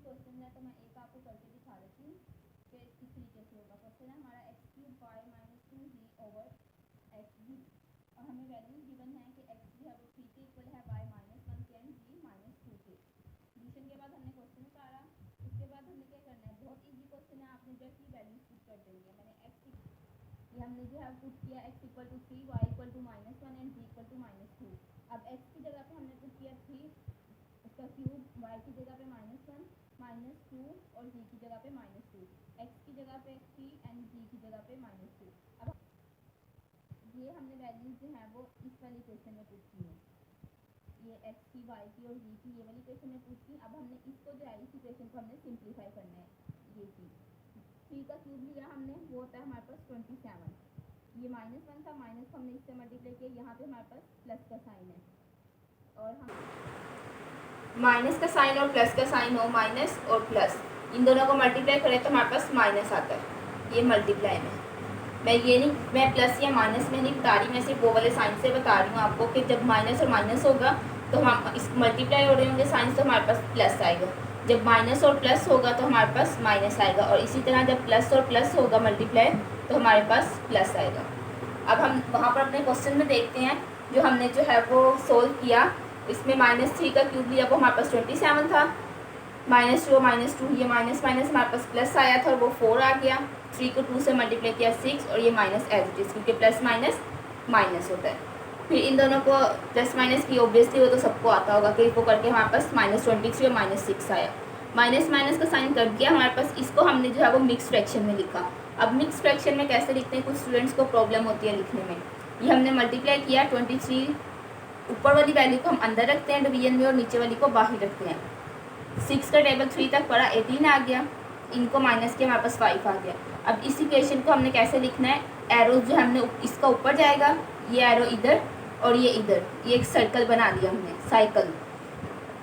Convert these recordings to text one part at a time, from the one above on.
Question है तो मैं एक आपको करके दिखा देती हूँ कि किस तरीके से होगा। क्वेश्चन है हमारा x3y-2z/xg और हमें वैल्यूज गिवन है कि x जो है वो 3 के इक्वल है, y -1 के एंड g -2 के। डिवीजन के बाद हमने क्वेश्चन उतारा, उसके बाद हमें क्या करना है, बहुत इजी क्वेश्चन है, आपने जस्ट ये वैल्यूज पुट कर देनी है। मैंने ये हमने जो है पुट किया x = 3, y = -1 एंड g = -2। अब x की जगह पे हमने पुट किया 3 उसका क्यूब, y की जगह पे -1 -2 और g की जगह पे -2, x की जगह पे 3 एंड g की जगह पे -2। अब ये हमने वैल्यूज जो है वो इस वाली इक्वेशन में पुट की है, ये x की, y की और g की ये वाली इक्वेशन में पुट की। अब हमने इसको जो है इस इक्वेशन को हमने सिंप्लीफाई करना है। ये चीज़ 3 का क्यूब लिया हमने, वो होता है हमारे पास 27। ये -1 था, माइनस को हमने इससे मल्टीप्लाई किया, यहाँ पे हमारे पास प्लस का साइन है और हम माइनस का साइन और प्लस का साइन हो, माइनस और प्लस इन दोनों को मल्टीप्लाई करें तो हमारे पास माइनस आता है। ये मल्टीप्लाई में मैं प्लस या माइनस में नहीं बता रही, मैं सिर्फ वो वाले साइन से बता रही हूँ आपको कि जब माइनस और माइनस होगा तो हम इस मल्टीप्लाई हो रहे होंगे साइन, तो हमारे पास प्लस आएगा। जब माइनस और प्लस होगा तो हमारे पास माइनस आएगा, और इसी तरह जब प्लस और प्लस होगा मल्टीप्लाई तो हमारे पास प्लस आएगा। अब हम वहाँ पर अपने क्वेश्चन में देखते हैं जो हमने जो है वो सोल्व किया। इसमें -3 का क्यूब लिया, वो हमारे पास 27 था, -2 ये माइनस माइनस हमारे पास प्लस आया था और वो 4 आ गया। 3 को 2 से मल्टीप्लाई किया 6 और ये माइनस एज इट इज़, क्योंकि प्लस माइनस माइनस होता है। फिर इन दोनों को प्लस माइनस की ऑब्वियसली वो तो सबको आता होगा कि इसको करके हमारे पास -23 और -6 आया। माइनस माइनस का साइन कर दिया हमारे पास, इसको हमने जो है वो मिक्स फ्रैक्शन में लिखा। अब मिक्स फ्रैक्शन में कैसे लिखते हैं, कुछ स्टूडेंट्स को प्रॉब्लम होती है लिखने में। ये हमने मल्टीप्लाई किया 23, ऊपर वाली वैल्यू को हम अंदर रखते हैं डिवीजन में और नीचे वाली को बाहर रखते हैं। 6 का टेबल 3 तक पड़ा, 18 आ गया, इनको माइनस किया हमारे पास 5 आ गया। अब इस इक्वेशन को हमने कैसे लिखना है, एरो जो हमने इसका ऊपर जाएगा, ये एरो इधर और ये इधर, ये एक सर्कल बना दिया हमने, साइकिल।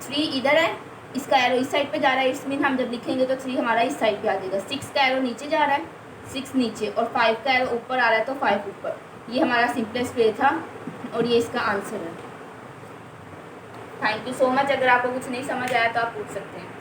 3 इधर है, इसका एरो इस साइड पे जा रहा है, इट्स मीन हम जब लिखेंगे तो 3 हमारा इस साइड पे आ जाएगा। 6 का एरो नीचे जा रहा है, 6 नीचे, और 5 का एरो ऊपर आ रहा है तो 5 ऊपर। ये हमारा सिंपलेस्ट वे था और ये इसका आंसर है। Thank you so much. अगर आपको कुछ नहीं समझ आया तो आप पूछ सकते हैं।